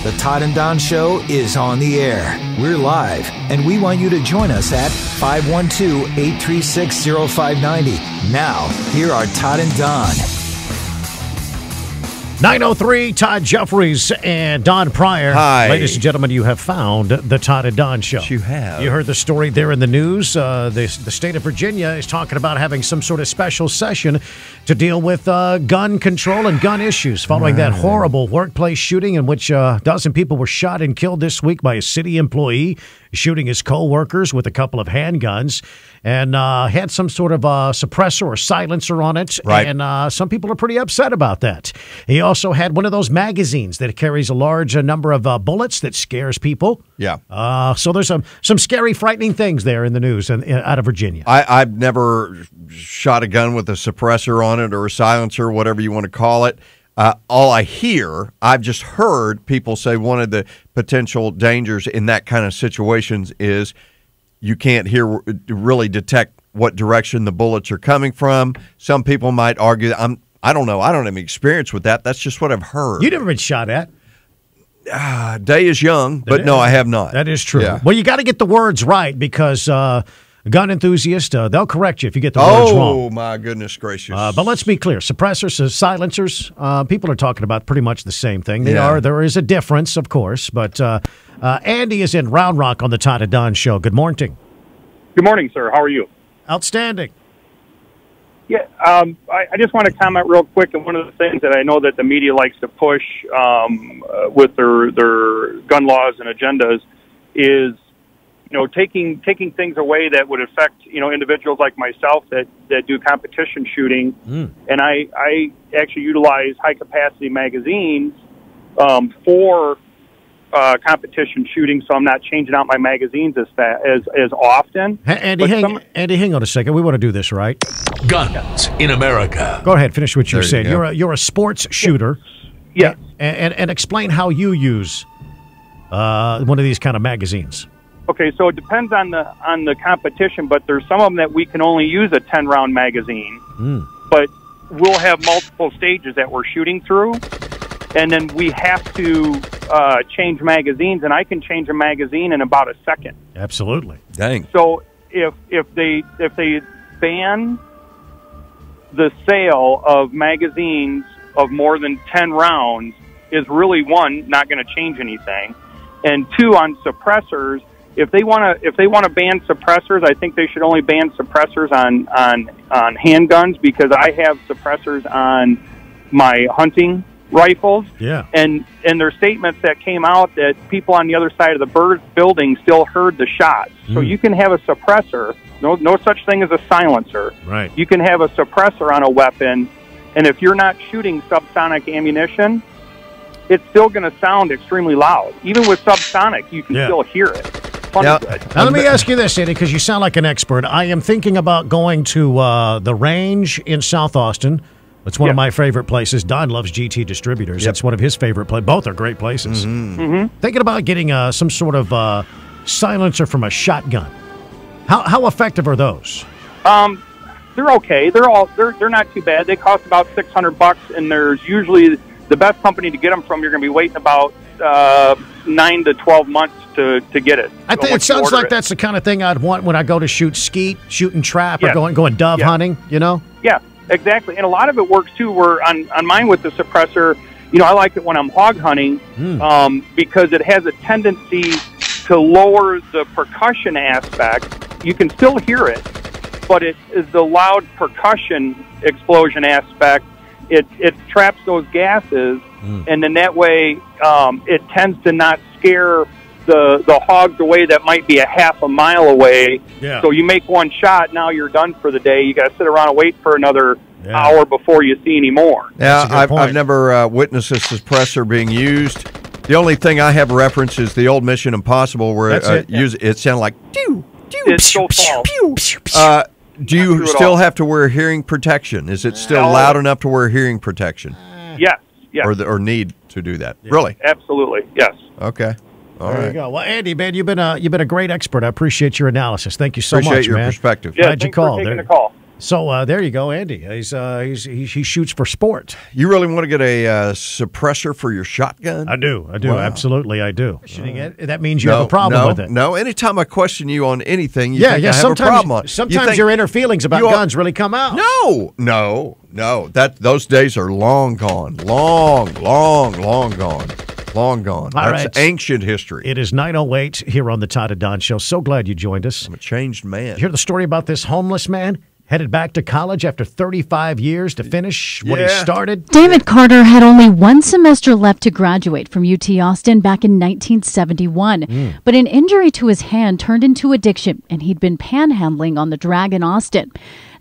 The Todd and Don Show is on the air. We're live, and we want you to join us at 512-836-0590. Now, here are Todd and Don. 9:03, Todd Jeffries and Don Pryor. Hi. Ladies and gentlemen, you have found the Todd and Don Show. You have. You heard the story there in the news. The state of Virginia is talking about having some sort of special session to deal with gun control and gun issues following that horrible workplace shooting in which a dozen people were shot and killed this week by a city employee shooting his co-workers with a couple of handguns and had some sort of suppressor or silencer on it. Right. And some people are pretty upset about that. He also had one of those magazines that carries a large number of bullets that scares people. Yeah. So there's some scary, frightening things there in the news and out of Virginia. I've never shot a gun with a suppressor on it or a silencer, whatever you want to call it. I've just heard people say one of the potential dangers in that kind of situations is you can't really detect what direction the bullets are coming from. Some people might argue I don't know. I don't have any experience with that. That's just what I've heard. You've never been shot at. Day is young, but no, I have not. That is true. Yeah. Well, you got to get the words right because gun enthusiasts, they'll correct you if you get the words wrong. Oh, my goodness gracious. But let's be clear. Suppressors, silencers, people are talking about pretty much the same thing. There is a difference, of course. But Andy is in Round Rock on the Todd and Don Show. Good morning. Good morning, sir. How are you? Outstanding. Yeah, I just want to comment real quick. And one of the things that I know that the media likes to push with their gun laws and agendas is, taking things away that would affect, individuals like myself that do competition shooting. And I actually utilize high-capacity magazines for competition shooting, so I'm not changing out my magazines as often. Andy, hang on a second. We want to do this right. Guns in America. Go ahead, finish what you're There you saying. go. You're a sports shooter. Yes. And explain how you use one of these kind of magazines. Okay, so it depends on the competition, but there's some of them that we can only use a 10-round magazine, but we'll have multiple stages that we're shooting through, and then we have to change magazines, and I can change a magazine in about a second. Absolutely. Dang. So if they ban the sale of magazines of more than 10 rounds, is really, one, not going to change anything, and two, on suppressors, if they want to ban suppressors, I think they should only ban suppressors on handguns, because I have suppressors on my hunting rifles. Yeah. And there's statements that came out that people on the other side of the building still heard the shots. So you can have a suppressor, no such thing as a silencer. Right. You can have a suppressor on a weapon, and if you're not shooting subsonic ammunition, it's still going to sound extremely loud. Even with subsonic, you can still hear it. Now, let me ask you this, Andy, because you sound like an expert. I am thinking about going to the range in South Austin. It's one of my favorite places. Don loves GT Distributors. It's one of his favorite places. Both are great places. Thinking about getting some sort of silencer from a shotgun. How effective are those? They're okay. They're not too bad. They cost about $600, and there's usually the best company to get them from. You're going to be waiting about 9 to 12 months to get it. I think it sounds like that's the kind of thing I'd want when I go to shoot skeet, shoot and trap, or going dove hunting, Yeah, exactly. And a lot of it works, too, where on mine with the suppressor, I like it when I'm hog hunting because it has a tendency to lower the percussion aspect. You can still hear it, but it is the loud percussion explosion aspect. It traps those gases, and then that way it tends to not scare the hogs away that might be a half a mile away. Yeah. So you make one shot, now you're done for the day. You got to sit around and wait for another hour before you see any more. Yeah, I've never witnessed a suppressor being used. The only thing I have reference is the old Mission Impossible where it sounded like pew, pew, it's so false. Do you still have to wear hearing protection? Is it still loud enough to wear hearing protection? Yes. Or need to do that? Yeah. Really? Absolutely. Yes. Okay. All there right. you go. Well, Andy, man, you've been a great expert. I appreciate your analysis. Thank you so much, man. Appreciate your perspective. Yeah, Glad you called. For taking the call. So there you go, Andy. He shoots for sport. You really want to get a suppressor for your shotgun? I do. Wow. Absolutely, I do. That means you have a problem with it. No, anytime I question you on anything, you think I have a problem on it. Sometimes your inner feelings about guns really come out. No. Those days are long gone. Long gone. That's ancient history. It is 9:08 here on the Todd Don Show. So glad you joined us. I'm a changed man. You hear the story about this homeless man headed back to college after 35 years to finish what he started? David Carter had only one semester left to graduate from UT Austin back in 1971. But an injury to his hand turned into addiction, and he'd been panhandling on the drag in Austin.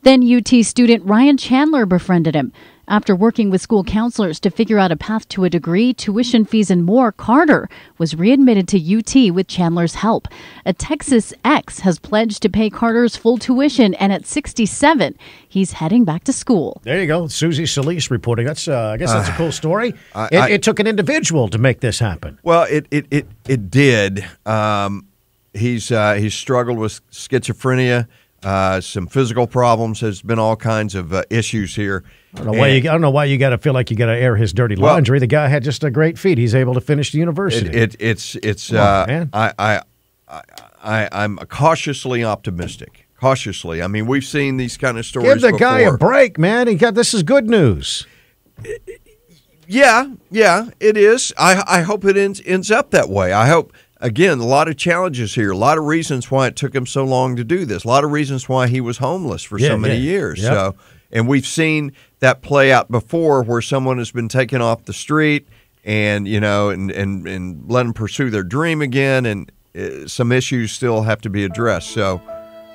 Then UT student Ryan Chandler befriended him. After working with school counselors to figure out a path to a degree, tuition fees, and more, Carter was readmitted to UT with Chandler's help. A Texas ex has pledged to pay Carter's full tuition, and at 67, he's heading back to school. There you go. Susie Solis reporting. I guess that's a cool story. It took an individual to make this happen. Well, it did. He's struggled with schizophrenia. Some physical problems. There's been all kinds of issues here. I don't know why you got to feel like you got to air his dirty laundry. The guy had just a great feat. He's able to finish the university. I'm cautiously optimistic. Cautiously. I mean, we've seen these kind of stories. Give the guy a break, man. This is good news. Yeah, it is. I hope it ends up that way. I hope. Again, a lot of challenges here, a lot of reasons why it took him so long to do this, a lot of reasons why he was homeless for so many years. Yep. So, and we've seen that play out before, where someone has been taken off the street and and let them pursue their dream again, and some issues still have to be addressed. So,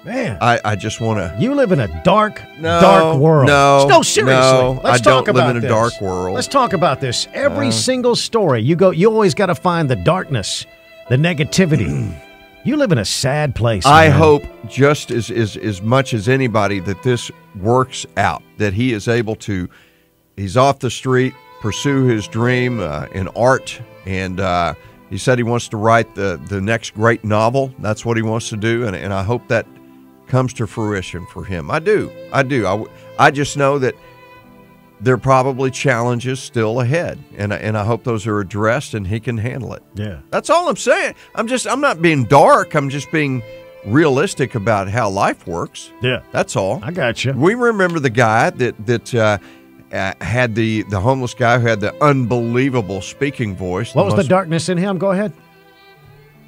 man, I just want to. You live in a dark world. No, seriously. No, Let's talk about live in a dark world. Let's talk about this. Every single story you always got to find the darkness. The negativity. You live in a sad place. I hope just as much as anybody that this works out, that he is able to, he's off the street, pursue his dream in art, and he said he wants to write the next great novel. That's what he wants to do, and I hope that comes to fruition for him. I do. I just know that there are probably challenges still ahead, and I hope those are addressed and he can handle it. Yeah. That's all I'm saying. I'm not being dark. I'm just being realistic about how life works. Yeah. That's all. I got you. We remember the guy that had the homeless guy who had the unbelievable speaking voice. What was the darkness in him? Go ahead.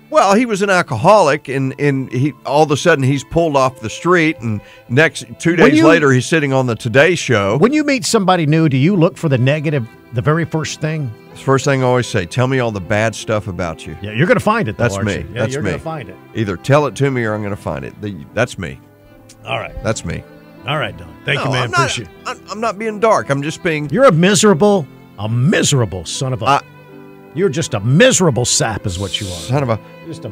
Well, he was an alcoholic, and he all of a sudden he's pulled off the street, and 2 days later he's sitting on the Today Show. When you meet somebody new, do you look for the negative the very first thing? The first thing I always say, tell me all the bad stuff about you. Yeah, you're going to find it, though, That's me. Yeah, you're going to find it. Either tell it to me or I'm going to find it. That's me. All right. That's me. All right, Don. Thank you, man. Appreciate it. I'm not being dark. I'm just being... You're a miserable son of a... You're just a miserable sap is what you are. Son of a...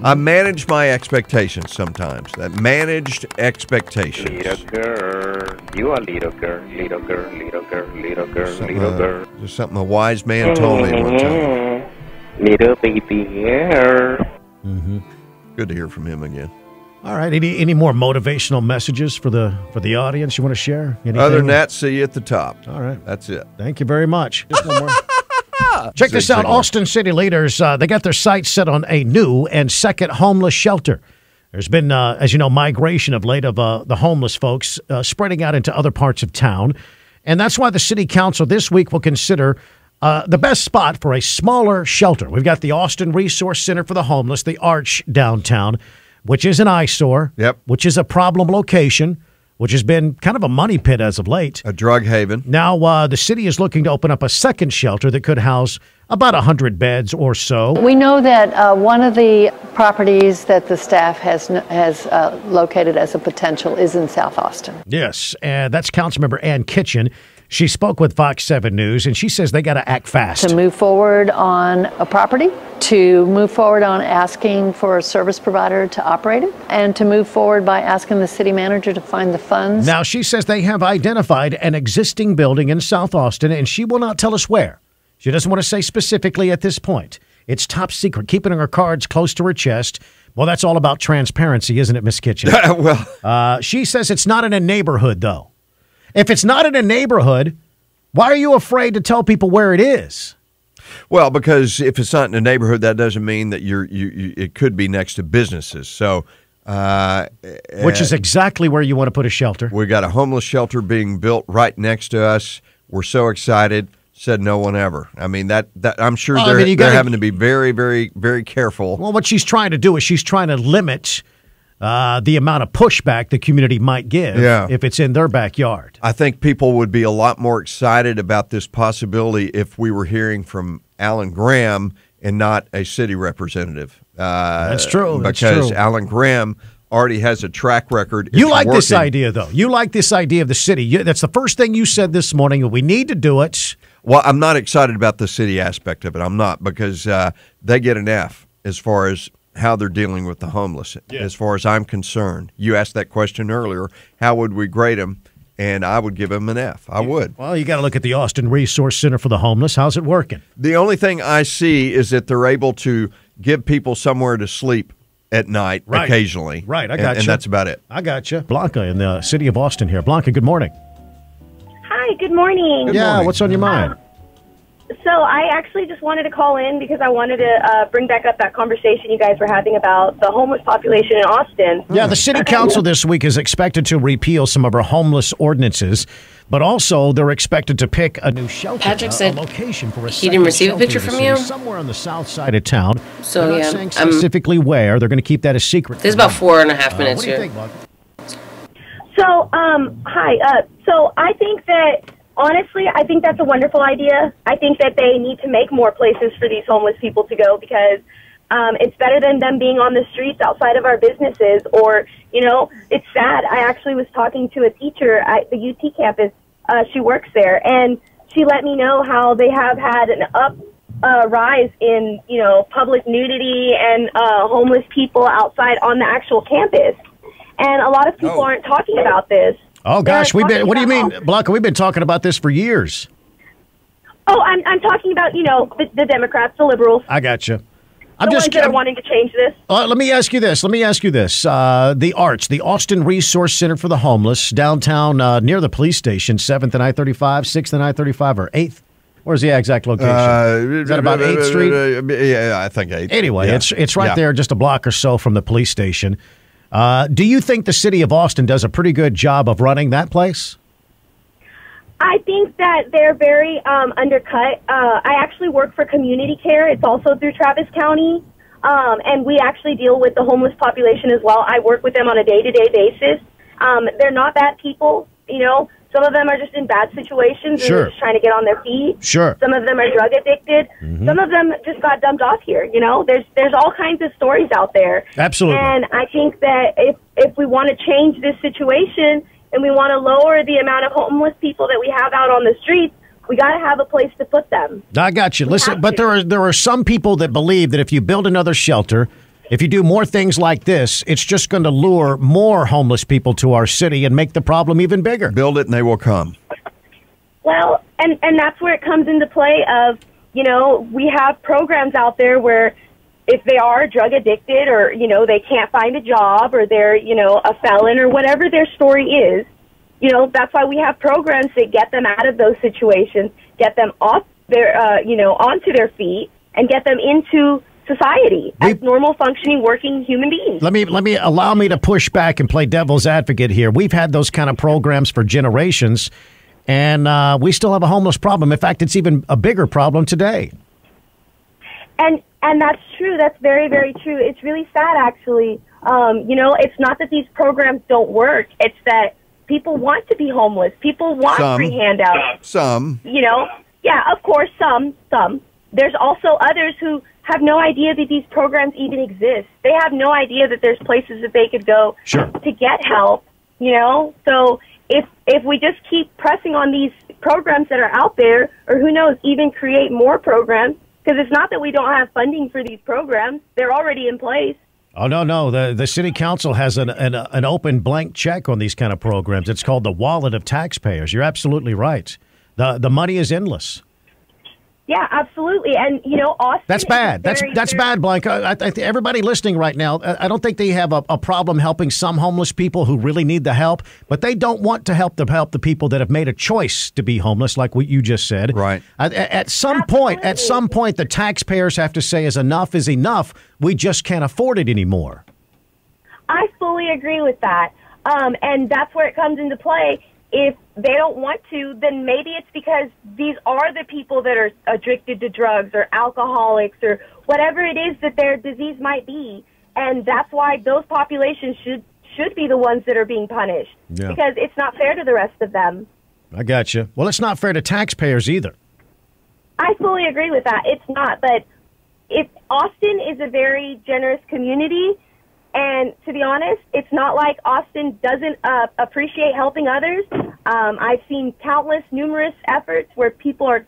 I manage my expectations sometimes. That managed expectations. Little girl, you a little girl, little girl, little girl, little girl, little girl. Just something a wise man told me one time. Little baby hair. Mm-hmm. Good to hear from him again. All right. Any more motivational messages for the audience you want to share? Anything? Other than that, see you at the top. All right. That's it. Thank you very much. Just one more. Check this out. Austin City leaders, they got their sights set on a new and second homeless shelter. There's been, as you know, migration of late of the homeless folks spreading out into other parts of town. And that's why the city council this week will consider the best spot for a smaller shelter. We've got the Austin Resource Center for the Homeless, the Arch downtown, which is an eyesore, which is a problem location, which has been kind of a money pit as of late. A drug haven. Now, the city is looking to open up a second shelter that could house about 100 beds or so. We know that one of the properties that the staff has located as a potential is in South Austin. Yes, and that's Councilmember Ann Kitchen. She spoke with Fox 7 News, and she says they got to act fast. To move forward on a property, to move forward on asking for a service provider to operate it, and to move forward by asking the city manager to find the funds. Now, she says they have identified an existing building in South Austin, and she will not tell us where. She doesn't want to say specifically at this point. It's top secret, keeping her cards close to her chest. Well, that's all about transparency, isn't it, Miss Kitchen? Well, she says it's not in a neighborhood, though. If it's not in a neighborhood, why are you afraid to tell people where it is? Well, because if it's not in a neighborhood, that doesn't mean that it could be next to businesses. So, which is exactly where you want to put a shelter. We got a homeless shelter being built right next to us. We're so excited. Said no one ever. I mean, that I'm sure they're having to be very, very, very careful. Well, what she's trying to do is she's trying to limit the amount of pushback the community might give if it's in their backyard. I think people would be a lot more excited about this possibility if we were hearing from Alan Graham and not a city representative. That's true. Because Alan Graham already has a track record. You like this idea, though. You like this idea of the city. That's the first thing you said this morning. We need to do it. Well, I'm not excited about the city aspect of it. I'm not, because they get an F as far as how they're dealing with the homeless, as far as I'm concerned. You asked that question earlier. How would we grade them? And I would give them an F. I would. Well, you got to look at the Austin Resource Center for the Homeless. How's it working? The only thing I see is that they're able to give people somewhere to sleep at night occasionally. Right, I got you. And that's about it. I got you. Blanca in the city of Austin here. Blanca, good morning. Hi, good morning. Good morning. What's on your mind? So I actually just wanted to call in because I wanted to bring back up that conversation you guys were having about the homeless population in Austin. Yeah, the city council this week is expected to repeal some of our homeless ordinances, but also they're expected to pick a new shelter. Patrick said a location for a he didn't receive a shelter picture in the from city, you? somewhere on the south side of town. So, they're not yeah, saying specifically where. They're going to keep that a secret. There's about 4.5 minutes what do you here. think, Blanca? So, hi. So I think that, honestly, I think that's a wonderful idea. I think that they need to make more places for these homeless people to go because it's better than them being on the streets outside of our businesses or, it's sad. I actually was talking to a teacher at the UT campus. She works there, and she let me know how they have had an rise in, public nudity and homeless people outside on the actual campus. And a lot of people aren't talking about this. Oh, gosh. What do you mean, Blanca? We've been talking about this for years. Oh, I'm talking about, the Democrats, the liberals. I got you. The ones that are wanting to change this. Let me ask you this. The Arts, the Austin Resource Center for the Homeless, downtown near the police station, 7th and I-35, 6th and I-35, or 8th? Where's the exact location? Is that about 8th Street? Yeah, I think 8th. Anyway, it's right there, just a block or so from the police station. Do you think the city of Austin does a pretty good job of running that place? I think that they're very undercut. I actually work for community care. It's also through Travis County, and we actually deal with the homeless population as well. I work with them on a day-to-day basis. They're not bad people, Some of them are just in bad situations and they're just trying to get on their feet. Sure. Some of them are drug addicted. Mm-hmm. Some of them just got dumped off here. There's all kinds of stories out there. Absolutely. And I think that if we want to change this situation and we want to lower the amount of homeless people that we have out on the streets, we got to have a place to put them. I got you. Listen, but there are some people that believe that if you build another shelter, if you do more things like this, it's just going to lure more homeless people to our city and make the problem even bigger. Build it and they will come. Well, and that's where it comes into play of, we have programs out there where if they are drug addicted or, they can't find a job or they're, a felon or whatever their story is, that's why we have programs that get them out of those situations, get them off their, onto their feet and get them into society as normal functioning working human beings. Allow me to push back and play devil's advocate here. We've had those kind of programs for generations, and we still have a homeless problem. In fact, it's even a bigger problem today. And that's true. That's very, very true. It's really sad, actually. It's not that these programs don't work. It's that people want to be homeless. People want free handouts. Some. Yeah, of course, some. There's also others who have no idea that these programs even exist. They have no idea that there's places that they could go to get help, So if we just keep pressing on these programs that are out there, or who knows, even create more programs, because it's not that we don't have funding for these programs. They're already in place. Oh, no. The city council has an open blank check on these kind of programs. It's called the wallet of taxpayers. You're absolutely right. The money is endless. Yeah, absolutely. And, you know, Austin... That's bad. That's bad, Blanca. Everybody listening right now, I don't think they have a problem helping some homeless people who really need the help, but they don't want to help the people that have made a choice to be homeless, like what you just said. Right. At some point, the taxpayers have to say, enough is enough. We just can't afford it anymore. I fully agree with that. And that's where it comes into play. If they don't want to, then maybe it's because these are the people that are addicted to drugs or alcoholics or whatever it is that their disease might be. And that's why those populations should be the ones that are being punished. Yeah. Because it's not fair to the rest of them. I got you. Well, it's not fair to taxpayers either. I fully agree with that. It's not. But if Austin is a very generous community, and to be honest, it's not like Austin doesn't appreciate helping others. I've seen numerous efforts where people are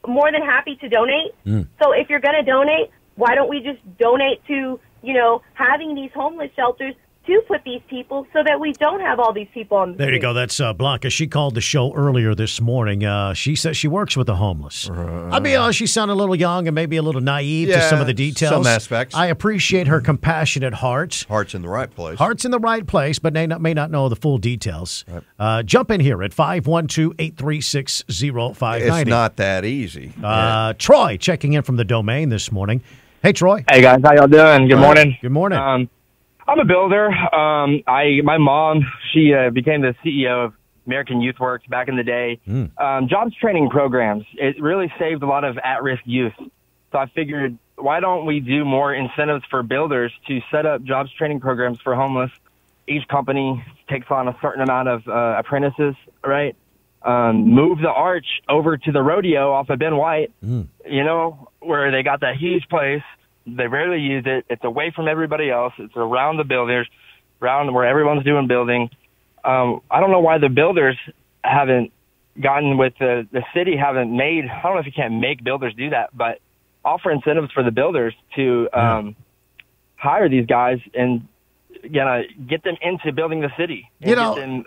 more than happy to donate. So if you're going to donate, why don't we just donate to, you know, having these homeless shelters to put these people so that we don't have all these people on the street. There you go. That's Blanca. She called the show earlier this morning. She says she works with the homeless. I'll be honest, she sounded a little young and maybe a little naive to some of the details. Some aspects. I appreciate her compassionate heart. Heart's in the right place. Heart's in the right place, but may not know the full details. Right. Jump in here at 512-836-0590. It's not that easy. Troy checking in from the Domain this morning. Hey, Troy. Hey, guys. How y'all doing? Good morning. Good morning. I'm a builder. My mom, she became the CEO of American Youth Works back in the day. Jobs training programs, it really saved a lot of at-risk youth. So I figured, why don't we do more incentives for builders to set up jobs training programs for homeless? Each company takes on a certain amount of apprentices, right? Move the arch over to the rodeo off of Ben White, you know, where they got that huge place. They rarely use it. It's away from everybody else. It's around the builders, around where everyone's doing building. I don't know why the builders haven't gotten with the city, haven't made, I don't know if you can't make builders do that, but offer incentives for the builders to hire these guys and get them into building the city. You know,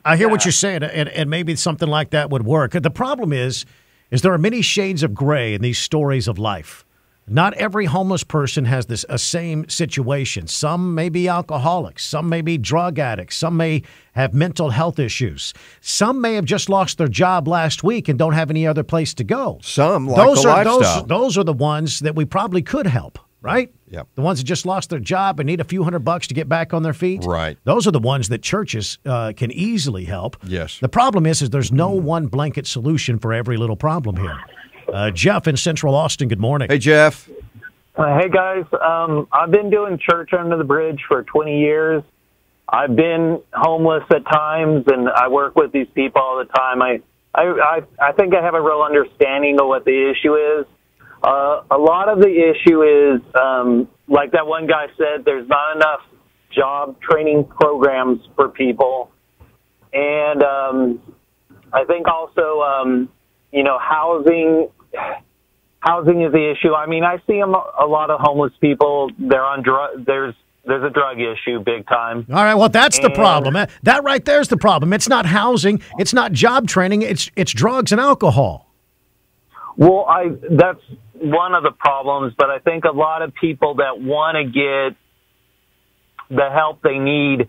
I hear what you're saying, and maybe something like that would work. The problem is there are many shades of gray in these stories of life. Not every homeless person has a same situation. Some may be alcoholics. Some may be drug addicts. Some may have mental health issues. Some may have just lost their job last week and don't have any other place to go. Some like the lifestyle. Those are the ones that we probably could help, right? Yep. The ones that just lost their job and need a few $100 to get back on their feet. Right. Those are the ones that churches can easily help. Yes. The problem is there's no one blanket solution for every little problem here. Jeff in Central Austin, good morning. Hey, Jeff. Hey, guys. I've been doing church under the bridge for 20 years. I've been homeless at times, and I work with these people all the time. I think I have a real understanding of what the issue is. A lot of the issue is, like that one guy said, there's not enough job training programs for people. And I think also, housing is the issue. I mean, I see a lot of homeless people. They're on there's a drug issue big time. All right, well, that's the problem. That right there's the problem. It's not housing. It's not job training. It's drugs and alcohol. Well, that's one of the problems, but I think a lot of people that want to get the help they need,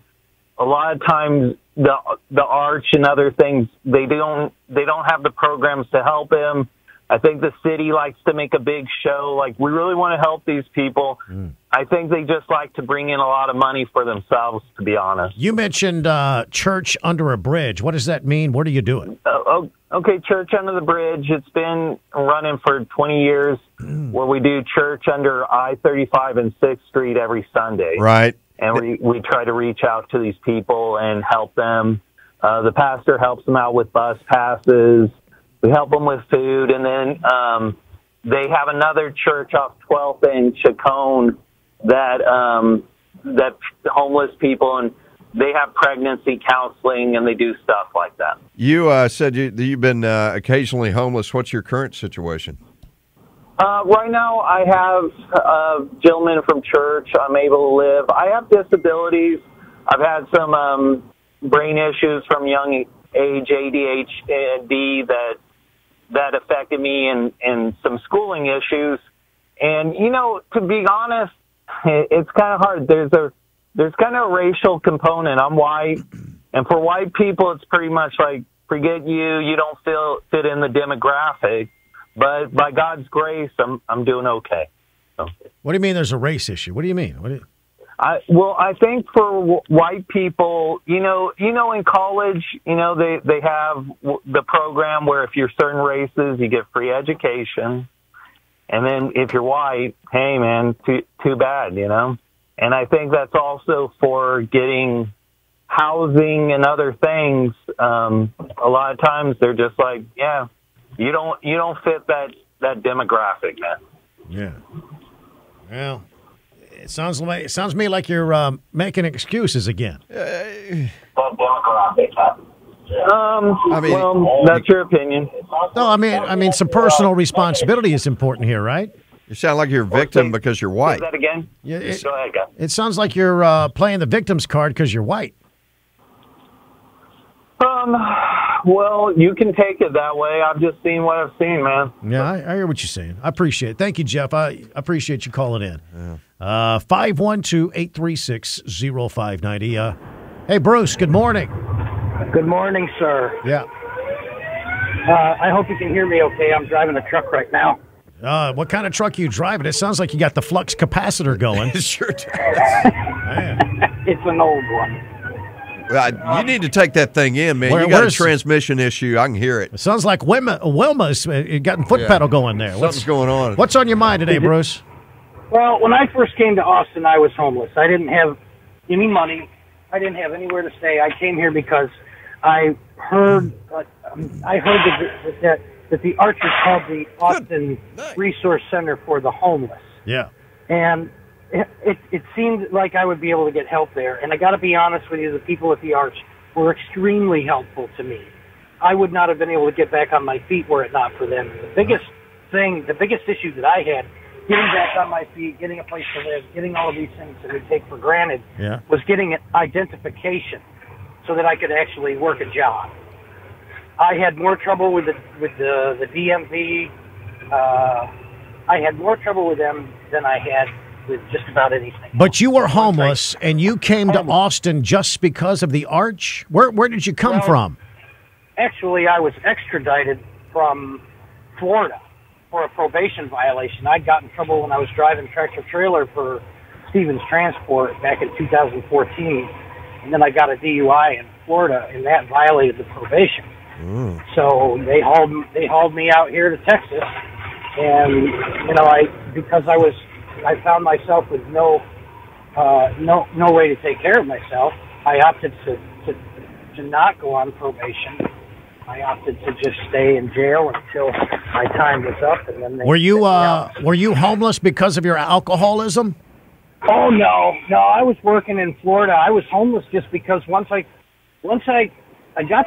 a lot of times the arch and other things, they don't have the programs to help them. I think the city likes to make a big show, like we really want to help these people. I think they just like to bring in a lot of money for themselves, to be honest. You mentioned church under a bridge. What does that mean? What are you doing? Okay, church under the bridge. It's been running for 20 years where we do church under I-35 and 6th Street every Sunday. Right. And we try to reach out to these people and help them. The pastor helps them out with bus passes. We help them with food. And then they have another church off 12th and Chacon that homeless people, and they have pregnancy counseling, and they do stuff like that. You said you've been occasionally homeless. What's your current situation? Right now, I have a gentleman from church. I'm able to live. I have disabilities. I've had some brain issues from young age, ADHD, that that affected me in some schooling issues. And, to be honest, it's kind of hard. There's kind of a racial component. I'm white, and for white people, it's pretty much like, forget you. You don't fit in the demographic. But by God's grace, I'm doing okay. So. What do you mean there's a race issue? What do you mean? I think for white people, in college, they have the program where if you're certain races, you get free education. And then if you're white, hey, man, too bad, And I think that's also for getting housing and other things. A lot of times they're just like, yeah, you don't fit that demographic, man. Yeah. Well, it sounds to me like you're making excuses again. That's your opinion. No, I mean, some personal responsibility is important here, right? You sound like you're a victim because you're white. Say that again? Yeah, Go ahead, guys. It sounds like you're playing the victim's card because you're white. Well, you can take it that way. I've just seen what I've seen, man. Yeah, I hear what you're saying. I appreciate it. Thank you, Jeff. I appreciate you calling in. 512-836-0590. Hey, Bruce, good morning. Good morning, sir. Yeah. I hope you can hear me okay. I'm driving a truck right now. What kind of truck are you driving? It sounds like you got the flux capacitor going. It sure does. It's an old one. You need to take that thing in, man. You got a transmission issue. I can hear it. It sounds like Wilma's got foot pedal going there. Something's going on. What's on your mind today, Bruce? Well, when I first came to Austin, I was homeless. I didn't have any money. I didn't have anywhere to stay. I came here because I heard that the Archers called the Austin Resource Center for the Homeless. Yeah. And it seemed like I would be able to get help there. And I got to be honest with you, the people at the Arch were extremely helpful to me. I would not have been able to get back on my feet were it not for them. The biggest issue that I had, getting back on my feet, getting a place to live, getting all of these things that we take for granted, was getting an identification so that I could actually work a job. I had more trouble with the DMV. I had more trouble with them than I had with just about anything. But you were homeless, and you came to Austin just because of the Arch? Where did you come from? Actually, I was extradited from Florida for a probation violation. I got in trouble when I was driving tractor-trailer for Stevens Transport back in 2014, and then I got a DUI in Florida, and that violated the probation. So they hauled me out here to Texas, and I found myself with no way to take care of myself. I opted to not go on probation. I opted to just stay in jail until my time was up, and then were you homeless because of your alcoholism? Oh no, I was working in Florida. I was homeless just because once I got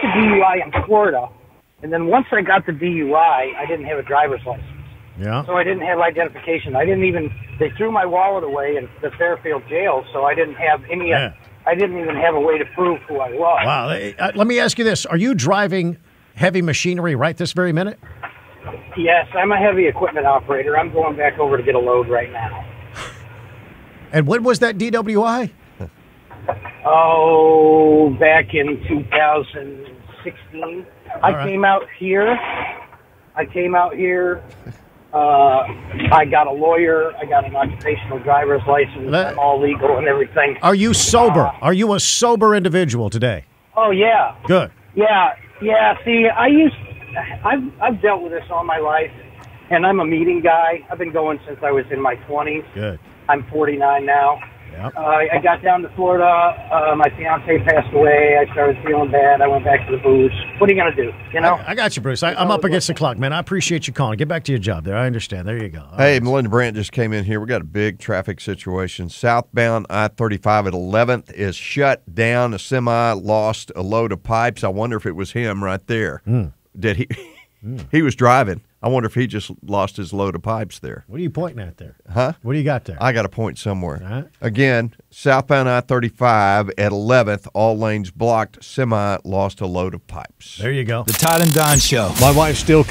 the DUI in Florida, and then once I got the DUI, I didn't have a driver's license. Yeah. So I didn't have identification. They threw my wallet away in the Fairfield jail, so I didn't have any. Yeah. I didn't even have a way to prove who I was. Wow. Let me ask you this. Are you driving heavy machinery right this very minute? Yes, I'm a heavy equipment operator. I'm going back over to get a load right now. And when was that DWI? Oh, back in 2016. I came out here. I got a lawyer. I got an occupational driver's license. I'm all legal and everything. Are you sober? Are you a sober individual today? Oh, yeah. Good. Yeah. See, I've dealt with this all my life, and I'm a meeting guy. I've been going since I was in my 20s. Good. I'm 49 now. Yep. I got down to Florida. My fiance passed away. I started feeling bad. I went back to the booze. What are you going to do? You know? I got you, Bruce. I'm up against the clock, man. I appreciate you calling. Get back to your job there. I understand. There you go. Hey, Melinda Brandt just came in here. We got a big traffic situation. Southbound I-35 at 11th is shut down. A semi lost a load of pipes. I wonder if it was him right there. Did he? He was driving. I wonder if he just lost his load of pipes there. What are you pointing at there? Huh? What do you got there? I got a point somewhere. Again, southbound I-35 at 11th, all lanes blocked. Semi lost a load of pipes. There you go. The Todd and Don Show. My wife still